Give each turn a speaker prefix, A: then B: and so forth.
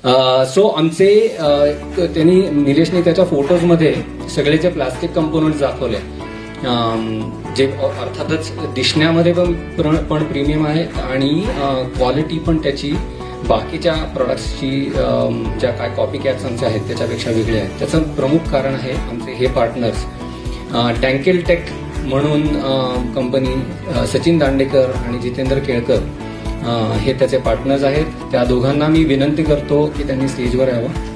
A: So आमचे त्यांनी निलेशने त्याच्या फोटोजमध्ये सगळे जे प्लास्टिक कंपोनंट दाखवले, जे अर्थातच दिसण्यामध्ये पण प्रीमियम आहे आणि क्वालिटी पण त्याची बाकीच्या प्रोडक्ट्सची ज्या काय कॉपी कॅट्स आमचे आहेत त्याच्यापेक्षा वेगळे आहेत. त्याचं प्रमुख कारण आहे आमचे हे पार्टनर्स. टँकेल टेक म्हणून कंपनी, सचिन दांडेकर आणि जितेंद्र केळकर हे त्याचे पार्टनर्स आहेत. त्या दोघांना मी विनंती करतो की त्यांनी स्टेजवर यावं.